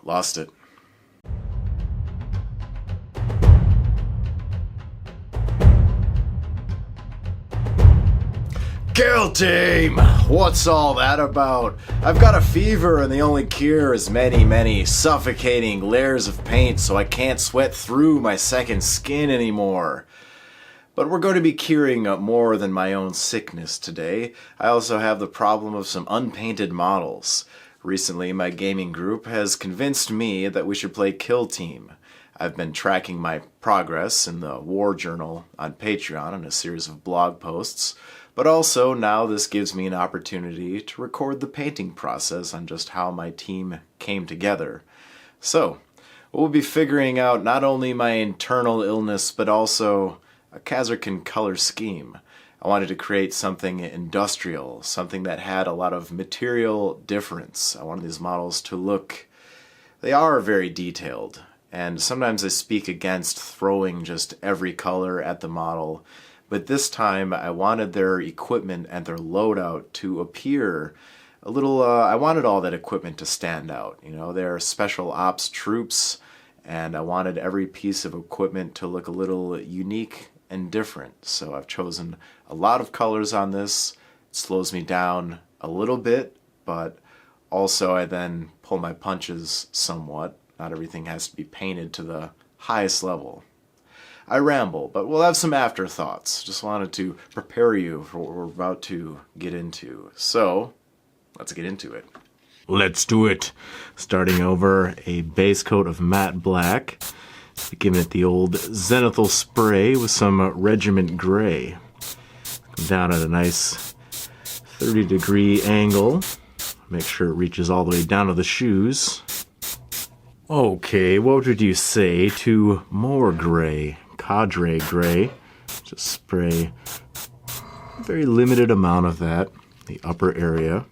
lost it. Kill team! What's all that about? I've got a fever and the only cure is many suffocating layers of paint so I can't sweat through my second skin anymore. But we're going to be curing up more than my own sickness today. I also have the problem of some unpainted models. Recently, my gaming group has convinced me that we should play Kill Team. I've been tracking my progress in the War Journal on Patreon in a series of blog posts, but also now this gives me an opportunity to record the painting process on just how my team came together. So, we'll be figuring out not only my internal illness, but also a Kasrkin color scheme. I wanted to create something industrial, something that had a lot of material difference. I wanted these models to look, they are very detailed, and sometimes I speak against throwing just every color at the model, but this time I wanted their equipment and their loadout to appear a little, I wanted all that equipment to stand out. You know, they're special ops troops, and I wanted every piece of equipment to look a little unique and different. So I've chosen a lot of colors on this. It slows me down a little bit, but also I then pull my punches somewhat. Not everything has to be painted to the highest level. I ramble, but we'll have some afterthoughts. Just wanted to prepare you for what we're about to get into. So, let's get into it. Let's do it. Starting over a base coat of matte black. Giving it the old zenithal spray with some regiment gray. Come down at a nice 30-degree angle. Make sure it reaches all the way down to the shoes. Okay, what would you say to more gray? Cadre gray. Just spray a very limited amount of that. The upper area.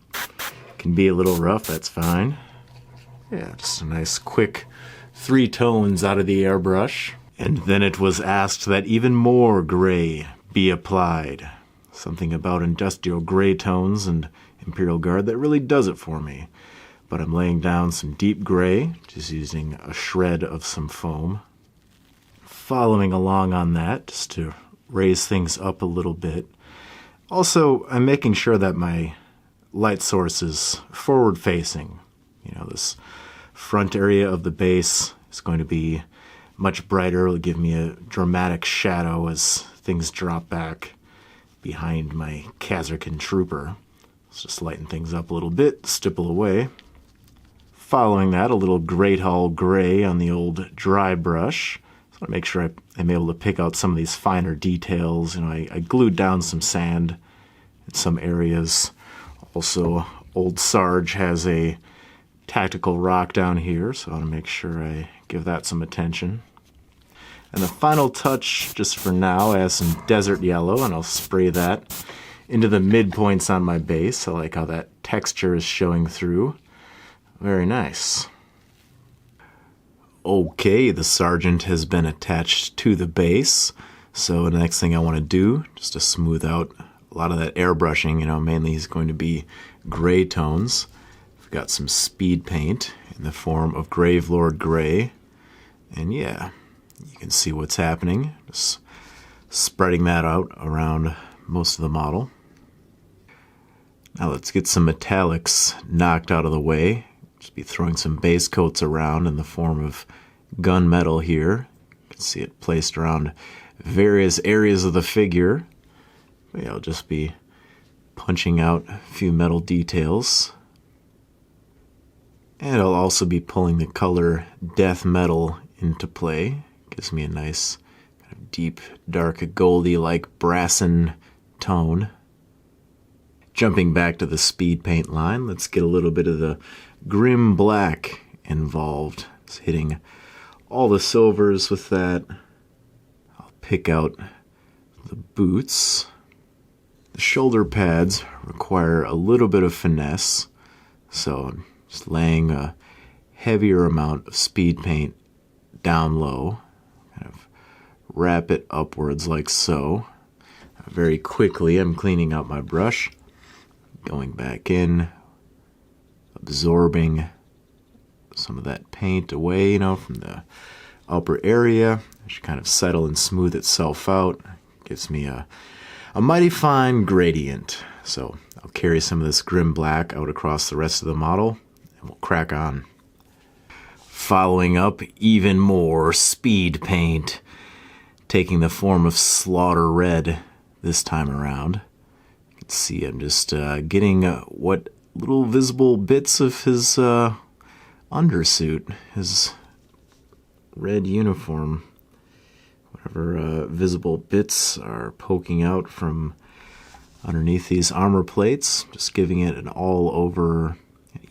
Can be a little rough, that's fine. Yeah, just a nice quick 3 tones out of the airbrush, and then it was asked that even more gray be applied. Something about industrial gray tones and Imperial Guard that really does it for me. But I'm laying down some deep gray, just using a shred of some foam. Following along on that, just to raise things up a little bit. Also, I'm making sure that my light source is forward-facing. You know, this front area of the base is going to be much brighter. It'll give me a dramatic shadow as things drop back behind my Kasrkin trooper. Let's just lighten things up a little bit, stipple away. Following that, a little Great Hall gray on the old dry brush. So I want to make sure I'm able to pick out some of these finer details. You know, I glued down some sand in some areas. Also, old Sarge has a tactical rock down here, so I want to make sure I give that some attention. And the final touch, just for now, I have some desert yellow, and I'll spray that into the midpoints on my base. I like how that texture is showing through. Very nice. Okay, the sergeant has been attached to the base, so the next thing I want to do, just to smooth out a lot of that airbrushing, you know, mainly is going to be gray tones. We've got some speed paint in the form of Gravelord gray, and yeah, you can see what's happening. Just spreading that out around most of the model. Now let's get some metallics knocked out of the way. Just be throwing some base coats around in the form of gunmetal here. You can see it placed around various areas of the figure. I'll just be punching out a few metal details. And I'll also be pulling the color death metal into play. Gives me a nice kind of deep, dark, goldy-like brassen tone. Jumping back to the speed paint line, let's get a little bit of the grim black involved. Just hitting all the silvers with that. I'll pick out the boots. The shoulder pads require a little bit of finesse, so I'm just laying a heavier amount of speed paint down low, kind of wrap it upwards like so. Very quickly I'm cleaning out my brush, going back in, absorbing some of that paint away, from the upper area. It should kind of settle and smooth itself out. Gives me a mighty fine gradient. So I'll carry some of this grim black out across the rest of the model, and we'll crack on. Following up, even more speed paint, taking the form of Slaughter Red this time around. You can see I'm just getting what little visible bits of his undersuit, his red uniform, whatever visible bits are poking out from underneath these armor plates, just giving it an all-over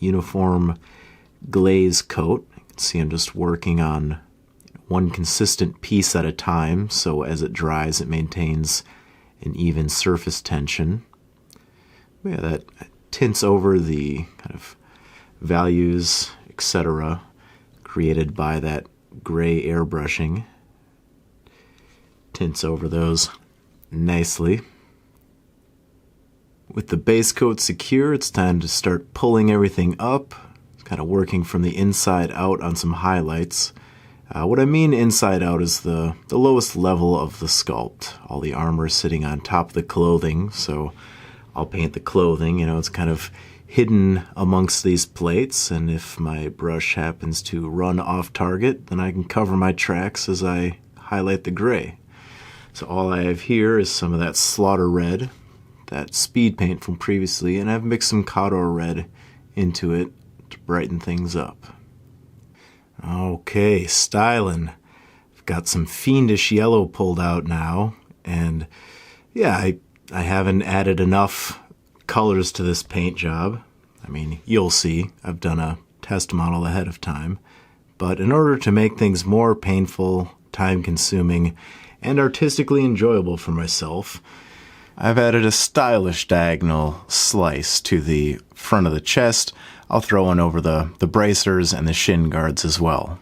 uniform glaze coat. You can see I'm just working on one consistent piece at a time, so as it dries it maintains an even surface tension. Yeah, that tints over the kind of values, etc., created by that gray airbrushing. Tints over those nicely. With the base coat secure, it's time to start pulling everything up. It's kind of working from the inside out on some highlights. What I mean inside out is the lowest level of the sculpt. All the armor is sitting on top of the clothing, so I'll paint the clothing. It's kind of hidden amongst these plates, and if my brush happens to run off target, then I can cover my tracks as I highlight the gray. So all I have here is some of that Slaughter Red, that speed paint from previously, and I've mixed some Khador Red into it to brighten things up. Okay, styling. I've got some Fiendish yellow pulled out now, and yeah, I haven't added enough colors to this paint job. I mean, you'll see. I've done a test model ahead of time. But in order to make things more painful, time-consuming, and artistically enjoyable for myself, I've added a stylish diagonal slice to the front of the chest. I'll throw one over the bracers and the shin guards as well.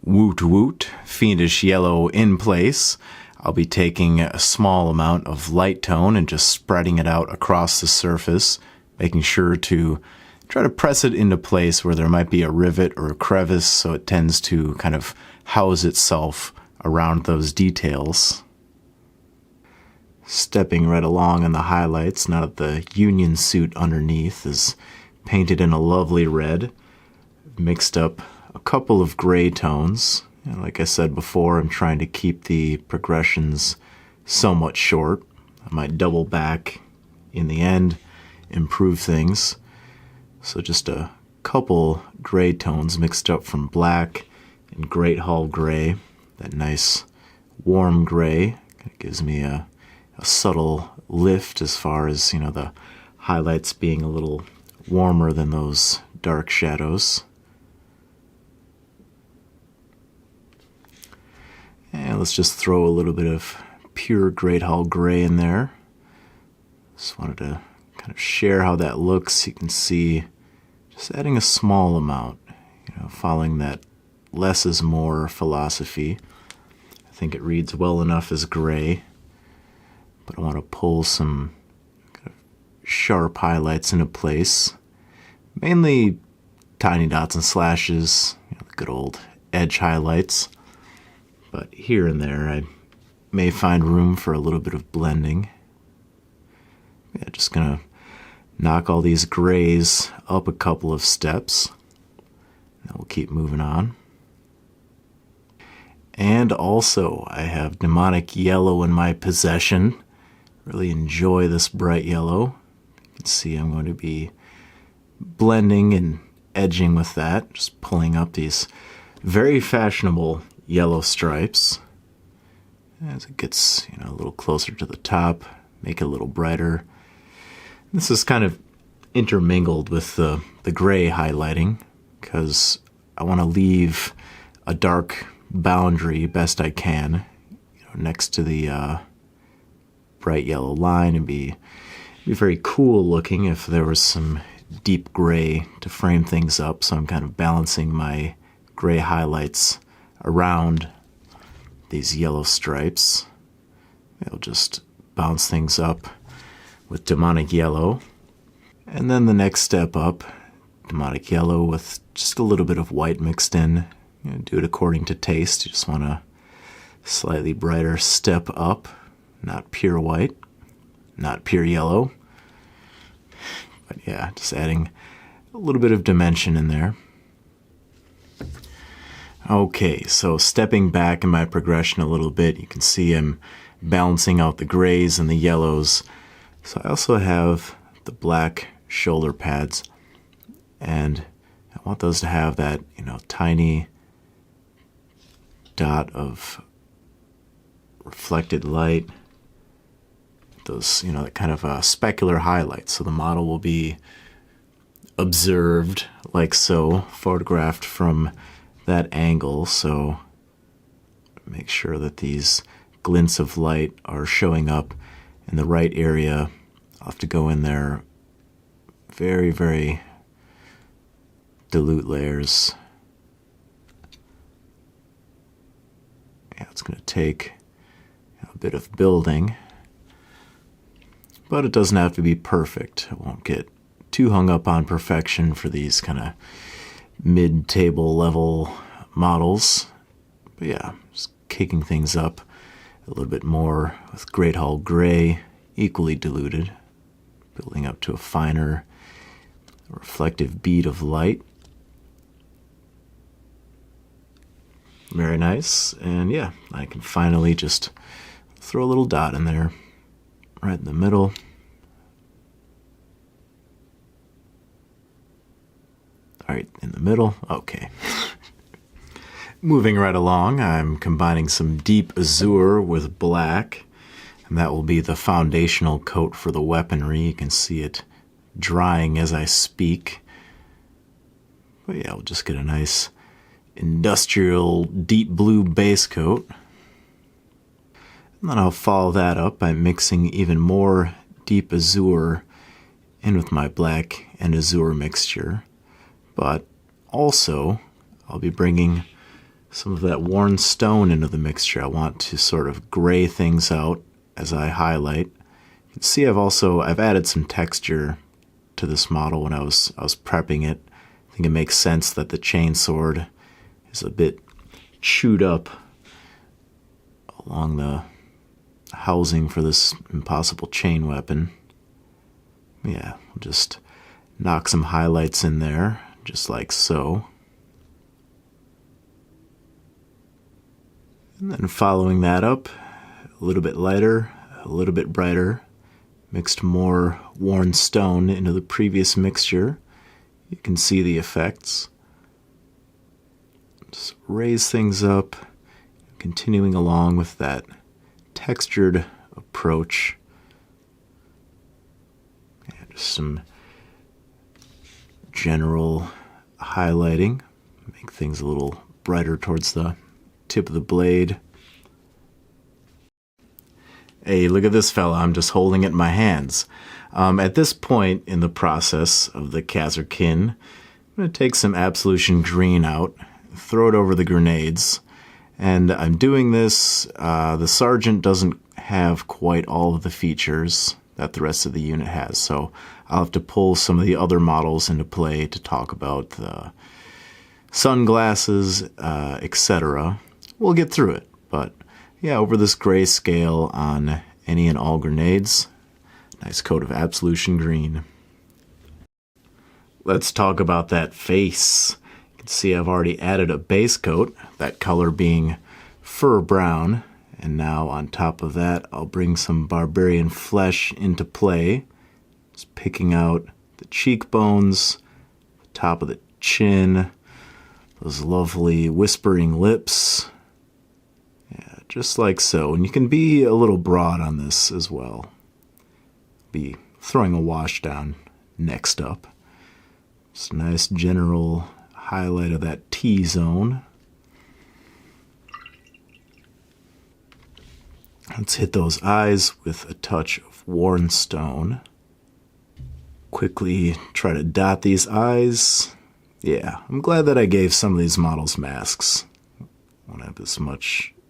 Woot woot, Fiendish yellow in place. I'll be taking a small amount of light tone and just spreading it out across the surface, making sure to try to press it into place where there might be a rivet or a crevice, so it tends to kind of house itself around those details. Stepping right along on the highlights, now that the Union suit underneath is painted in a lovely red. Mixed up a couple of gray tones. And like I said before, I'm trying to keep the progressions somewhat short. I might double back in the end, improve things. So just a couple gray tones mixed up from black and Great Hall gray. That nice warm gray gives me a subtle lift as far as, the highlights being a little warmer than those dark shadows. And let's just throw a little bit of pure Great Hall gray in there. Just wanted to kind of share how that looks. You can see just adding a small amount, following that less is more philosophy. I think it reads well enough as gray. But I want to pull some kind of sharp highlights into place. Mainly tiny dots and slashes, the good old edge highlights. But here and there I may find room for a little bit of blending. Yeah, just gonna knock all these grays up a couple of steps. And we'll keep moving on. And also I have Daemonic yellow in my possession. Really enjoy this bright yellow. You can see I'm going to be blending and edging with that, just pulling up these very fashionable yellow stripes. As it gets, a little closer to the top, make it a little brighter. This is kind of intermingled with the gray highlighting, because I want to leave a dark boundary best I can, next to the bright yellow line, and be very cool looking if there was some deep gray to frame things up. So I'm kind of balancing my gray highlights around these yellow stripes. It'll just bounce things up with Daemonic yellow. And then the next step up, Demonic yellow with just a little bit of white mixed in. Do it according to taste. You just want a slightly brighter step up, not pure white, not pure yellow. But yeah, just adding a little bit of dimension in there. Okay, so stepping back in my progression a little bit, you can see I'm balancing out the grays and the yellows. So I also have the black shoulder pads, and I want those to have that, tiny dot of reflected light, those, that kind of specular highlights. So the model will be observed like so, photographed from that angle. So make sure that these glints of light are showing up in the right area. I'll have to go in there very, very dilute layers. Yeah, it's going to take a bit of building, but it doesn't have to be perfect. I won't get too hung up on perfection for these kind of mid-table level models. But yeah, just kicking things up a little bit more with Great Hall Gray, equally diluted, building up to a finer reflective bead of light. Very nice. And yeah, I can finally just throw a little dot in there, right in the middle. All right, in the middle. Okay. Moving right along, I'm combining some deep azure with black, and that will be the foundational coat for the weaponry. You can see it drying as I speak. But yeah, we'll just get a nice industrial deep blue base coat. And then I'll follow that up by mixing even more deep azure in with my black and azure mixture. But also, I'll be bringing some of that worn stone into the mixture. I want to sort of gray things out as I highlight. You can see I've added some texture to this model when I was prepping it. I think it makes sense that the chainsword is a bit chewed up along the housing for this impossible chain weapon. Yeah, we'll just knock some highlights in there, just like so. And then following that up, a little bit lighter, a little bit brighter, mixed more worn stone into the previous mixture. You can see the effects. Just raise things up, continuing along with that textured approach. And just some general highlighting, make things a little brighter towards the tip of the blade. Hey, look at this fella, I'm just holding it in my hands. At this point in the process of the Kasrkin, I'm going to take some Absolution Green out, throw it over the grenades, and I'm doing this, the Sergeant doesn't have quite all of the features that the rest of the unit has, so I'll have to pull some of the other models into play to talk about the sunglasses, etc. We'll get through it, but yeah, over this gray scale on any and all grenades, nice coat of Absolution Green. Let's talk about that face. You can see I've already added a base coat, that color being fur brown, and now on top of that I'll bring some barbarian flesh into play. Just picking out the cheekbones, the top of the chin, those lovely whispering lips. Yeah, just like so. And you can be a little broad on this as well. Be throwing a wash down next up. Just a nice general highlight of that T-zone. Let's hit those eyes with a touch of worn stone. Quickly try to dot these eyes. Yeah, I'm glad that I gave some of these models masks. I won't have this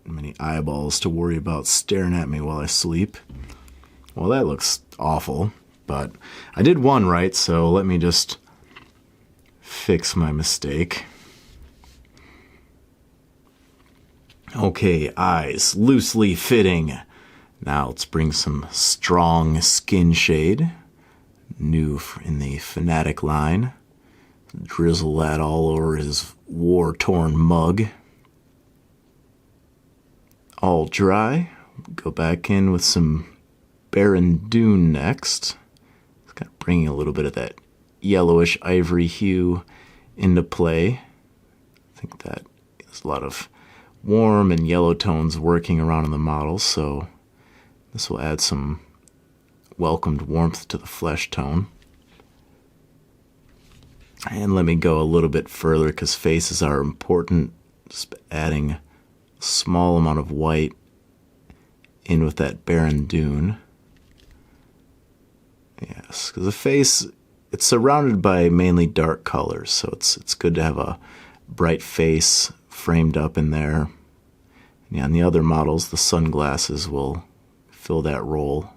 many eyeballs to worry about staring at me while I sleep. Well, that looks awful, but I did one right, so let me just fix my mistake. Okay, eyes loosely fitting. Now let's bring some strong skin shade. New in the Fanatic line. Drizzle that all over his war-torn mug. All dry. Go back in with some Barren Dune next. It's kind of bringing a little bit of that yellowish ivory hue into play. I think that there's a lot of warm and yellow tones working around in the model, so this will add some welcomed warmth to the flesh tone. And let me go a little bit further because faces are important. Just adding a small amount of white in with that Barren Dune. Yes, because the face, it's surrounded by mainly dark colors, so it's good to have a bright face framed up in there. And on the other models, the sunglasses will fill that role,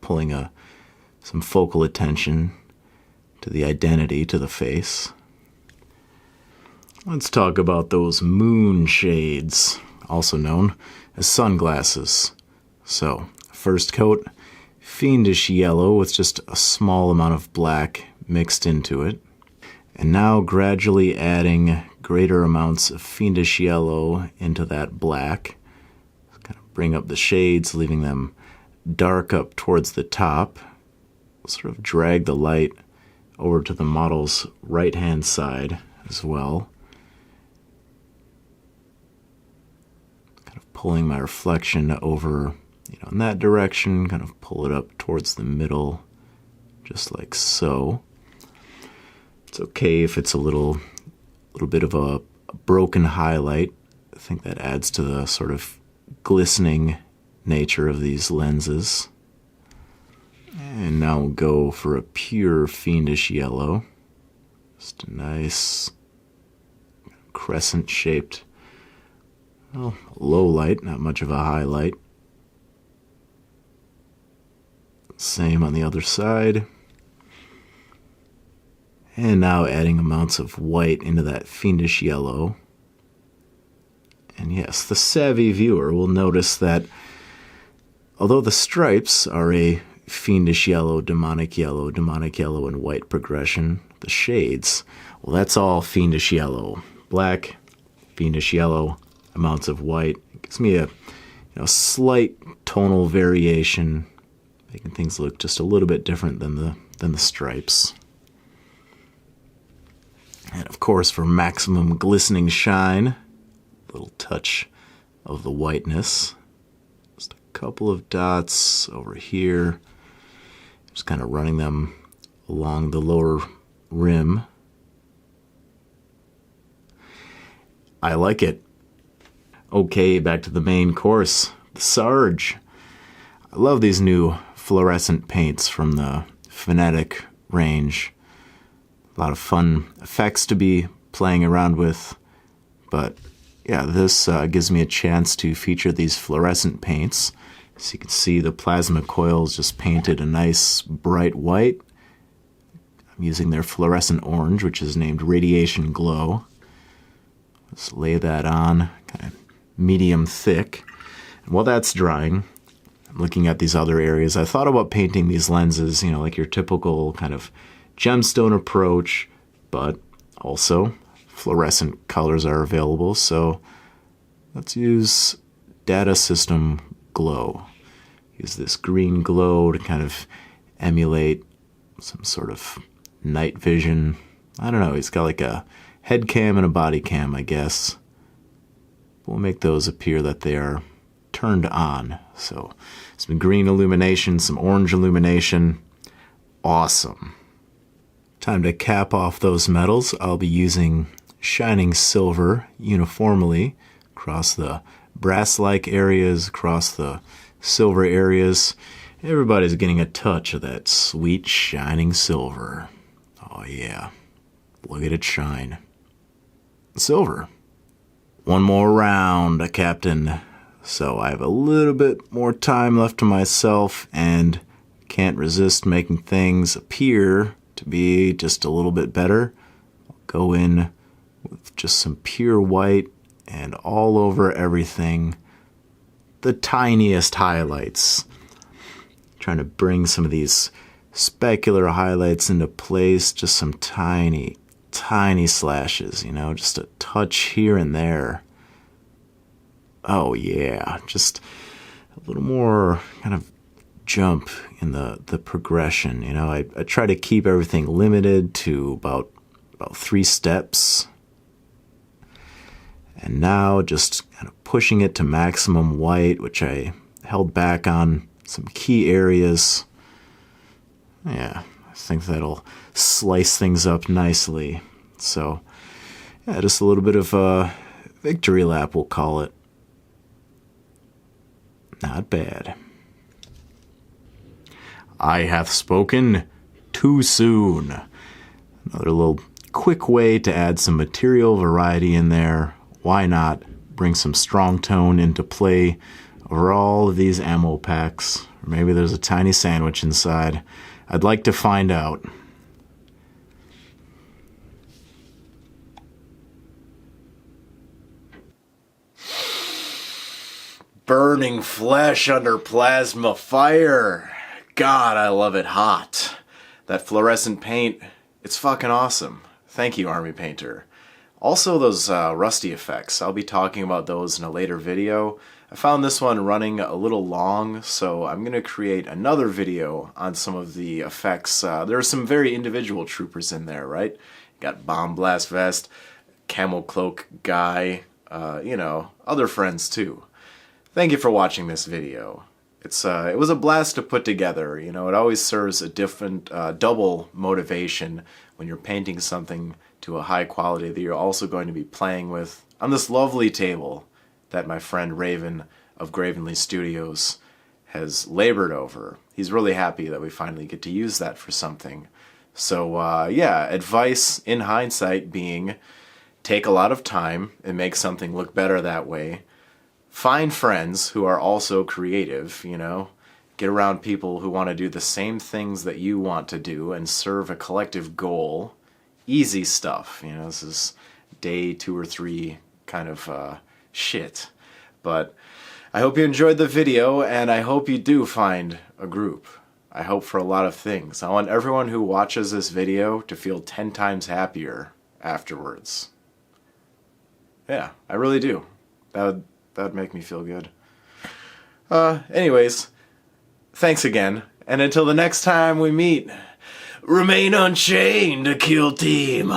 pulling some focal attention to the identity, to the face. Let's talk about those moon shades, also known as sunglasses. So, first coat, Fiendish yellow with just a small amount of black mixed into it. And now gradually adding greater amounts of Fiendish yellow into that black. Kind of bring up the shades, leaving them dark up towards the top. Sort of drag the light over to the model's right-hand side as well. Kind of pulling my reflection over, in that direction, kind of pull it up towards the middle, just like so. It's okay if it's a little bit of a broken highlight. I think that adds to the sort of glistening nature of these lenses. And now we'll go for a pure Fiendish yellow. Just a nice crescent-shaped, low light, not much of a highlight. Same on the other side. And now adding amounts of white into that Fiendish yellow. And yes, the savvy viewer will notice that although the stripes are a Fiendish yellow, demonic yellow, and white progression, the shades, well, that's all Fiendish yellow. Black, Fiendish yellow, amounts of white. It gives me a slight tonal variation, making things look just a little bit different than the stripes. And of course, for maximum glistening shine, a little touch of the whiteness. Just a couple of dots over here. Just kind of running them along the lower rim. I like it. Okay, back to the main course. The Sarge. I love these new fluorescent paints from the Fanatic range. A lot of fun effects to be playing around with. But yeah, this gives me a chance to feature these fluorescent paints. So you can see the plasma coils just painted a nice bright white. I'm using their fluorescent orange, which is named Radiation Glow. Let's lay that on, kind of medium thick. And while that's drying, I'm looking at these other areas. I thought about painting these lenses, like your typical kind of gemstone approach, but also fluorescent colors are available. So let's use Data System Glow. Use this green glow to kind of emulate some sort of night vision. I don't know, he's got like a head cam and a body cam, I guess. We'll make those appear that they are turned on. So some green illumination, some orange illumination. Awesome. Time to cap off those metals. I'll be using shining silver uniformly across the brass-like areas, across the silver areas. Everybody's getting a touch of that sweet shining silver. Oh yeah, look at it shine. Silver. One more round, Captain. So I have a little bit more time left to myself and can't resist making things appear to be just a little bit better. I'll go in with just some pure white and all over everything. The tiniest highlights. Trying to bring some of these specular highlights into place. Just some tiny, tiny slashes, you know, just a touch here and there. Oh yeah, just a little more kind of jump in the progression. You know, I try to keep everything limited to about 3 steps. And now just kind of pushing it to maximum white, which I held back on some key areas. Yeah, I think that'll slice things up nicely. So, yeah, just a little bit of a victory lap, we'll call it. Not bad. I hath spoken too soon. Another little quick way to add some material variety in there. Why not bring some strong tone into play over all of these ammo packs? Or maybe there's a tiny sandwich inside. I'd like to find out. Burning flesh under plasma fire. God, I love it hot. That fluorescent paint, it's fucking awesome. Thank you, Army Painter. Also, those rusty effects, I'll be talking about those in a later video. I found this one running a little long, so I'm going to create another video on some of the effects. There are some very individual troopers in there, right? You got Bomb Blast Vest, Camel Cloak Guy, you know, other friends too. Thank you for watching this video. It was a blast to put together. You know, it always serves a different double motivation when you're painting something to a high quality that you're also going to be playing with on this lovely table that my friend Raven of Gravenly Studios has labored over. He's really happy that we finally get to use that for something. So yeah, advice in hindsight being take a lot of time and make something look better that way. Find friends who are also creative, you know. Get around people who want to do the same things that you want to do and serve a collective goal. Easy stuff, you know, this is day 2 or 3 kind of shit. But I hope you enjoyed the video, and I hope you do find a group. I hope for a lot of things. I want everyone who watches this video to feel 10 times happier afterwards. Yeah, I really do. That would make me feel good. Anyways, thanks again, and until the next time we meet, remain unchained, Kill Team.